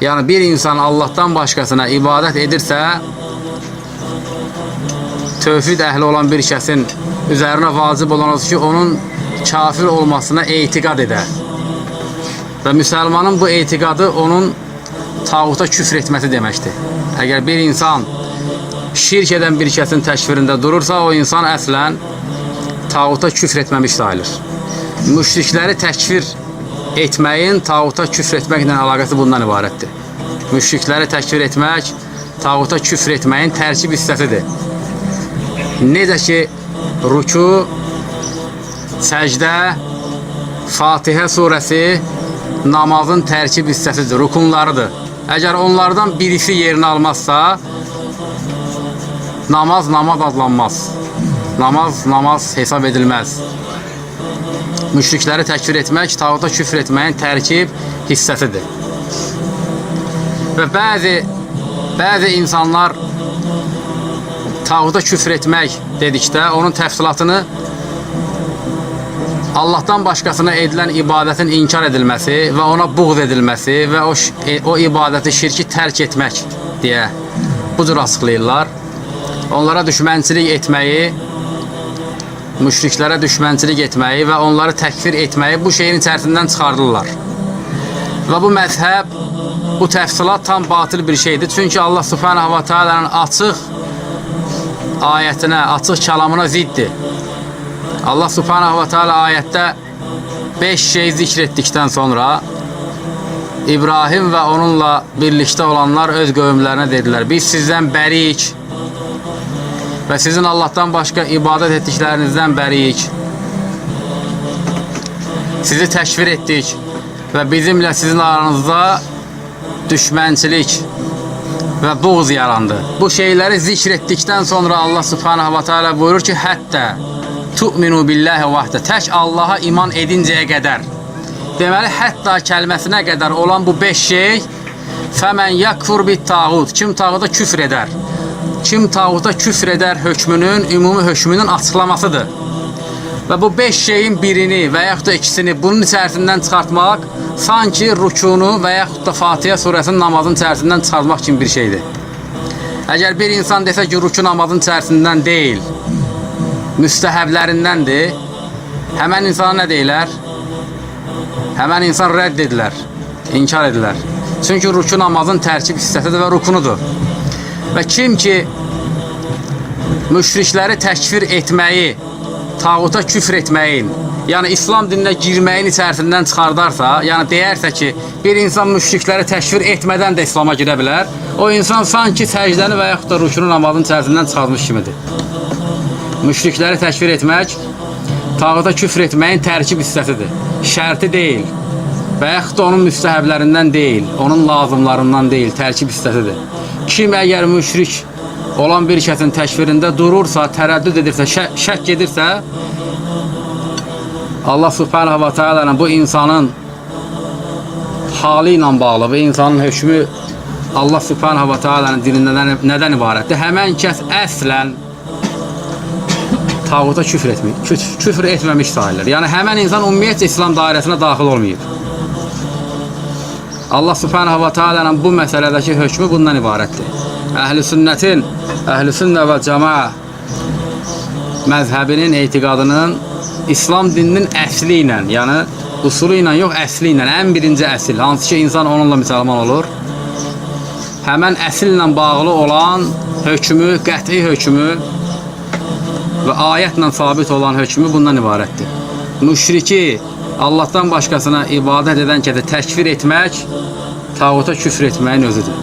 Yani bir insan Allah'tan başkasına ibadet edirsə, tövhid əhli olan bir kəsin üzerine vacib olan odur ki, onun kafir olmasına etiqad edər. Və müsəlmanın bu etiqadı onun tağuta küfr etməsi deməkdir. Əgər bir insan şirk edən bir kəsin təkfirində durursa, o insan əslən tağuta küfr etməmiş sayılır. Müşrikləri təkfir etməyin tağuta küfr etməklə əlaqəsi bundan ibarətdir. Müşrikləri təkfir etmək, tağuta küfr etməyin tərkib hissəsidir. Necə ki, ruku, səcdə, Fatihə surəsi namazın tərkib hissəsidir, rukunlarıdır. Əgər onlardan birisi yerini almazsa, namaz adlanmaz. Namaz hesab edilməz. Müşrikləri təkfir etmək, tağuta küfr etməyin tərkib hissəsidir. Və bəzi insanlar tağuta küfr etmək dedikdə, onun təfsilatını Allah'tan başkasına edilən ibadətin inkar edilməsi və ona buğz edilməsi və o ibadəti, şirki tərk etmək deyə bu cür açıqlayırlar. Onlara düşmənçilik etməyi, müşriklərə düşmənçilik etməyi və onları təkfir etməyi bu şeyin içərisindən çıxardırlar. Və bu məzhəb, bu təfsilat tam batıl bir şeydir. Çünki Allah Subhanahu wa Taala'nın açıq ayətinə, açıq kəlamına ziddir. Allah Subhanahu wa Taala ayətdə 5 şey zikr etdikdən sonra İbrahim və onunla birlikdə olanlar öz qövmlərinə dedilər: biz sizdən bəriyik və sizin Allah'tan başqa ibadət etdiklərinizdən bəriyik. Sizi təkfir etdik və bizimlə sizin aranızda düşmənçilik və buğz yarandı. Bu şeyləri zikr etdikdən sonra Allah Subhanahu wa Taala buyurur ki, hətta tu'minu billahi vahdə, tək Allaha iman edincəyə qədər. Deməli, hətta kəlməsinə qədər olan bu 5 şey, fəmən yakfur bit tağut, kim tağuta küfr edər. Kim tağuta küfr edər hökmünün, ümumi hökmünün açıqlamasıdır. Və bu 5 şeyin birini və yaxud da ikisini bunun içərisindən çıxartmaq, sanki rükunu və yaxud da Fatihə surəsinin namazın içərisindən çıxartmaq kimi bir şeydir. Əgər bir insan desə ki, rükun namazın içərisindən deyil, müstəhəblərindəndir, həmən insana nə deyilər? Həmən insan rədd edilər, inkar edilər. Çünki ruku namazın tərkib hissəsidir və rukunudur. Və kim ki müşrikləri təkfir etməyi, tağuta küfr etməyin, yəni İslam dininə girməyin içərisindən çıxardarsa, yəni deyərsə ki, bir insan müşrikləri təkfir etmədən də İslama girə bilər, o insan sanki səcdəni və yaxud da rukunu namazın içərisindən çıxarmış kimidir. Müşrikləri təkfir etmək, tağuta küfr etməyin tərkib hissəsidir. Şərti deyil və yaxud da onun müstəhəblərindən deyil, onun lazımlarından deyil, tərkib hissəsidir. Kim əgər müşrik olan bir kəsin təkfirində durursa, tərəddüd edirsə, şək edirsə, Allah Subhanahu wa Ta'ala bu insanın halı ilə bağlı, bu insanın hökmü Allah Subhanahu wa Ta'ala'nın dinindən nədən ibarətdir? Həmən kəs əslən tağuta küfr etməmiş sayılır. Yəni həmən insan ümumiyyətcə İslam dairəsinə daxil olmayıb. Allah Subhanahu wa Ta'ala'nın bu məsələdəki hökmü bundan ibarətdir. Əhl-i sünnə və cəmaa məzhəbinin, etiqadının İslam dininin əsli ilə, yəni usulu ilə yox, əsli ilə, ən birinci əsil, hansı ki insan onunla müsəlman olur, həmən əsillə bağlı olan hökmü, qəti hökmü və ayətlə sabit olan hökmü bundan ibarətdir. Müşriki Allah'tan başqasına ibadət edən kəsə təkfir etmək, tağuta küfr etməyin özüdür.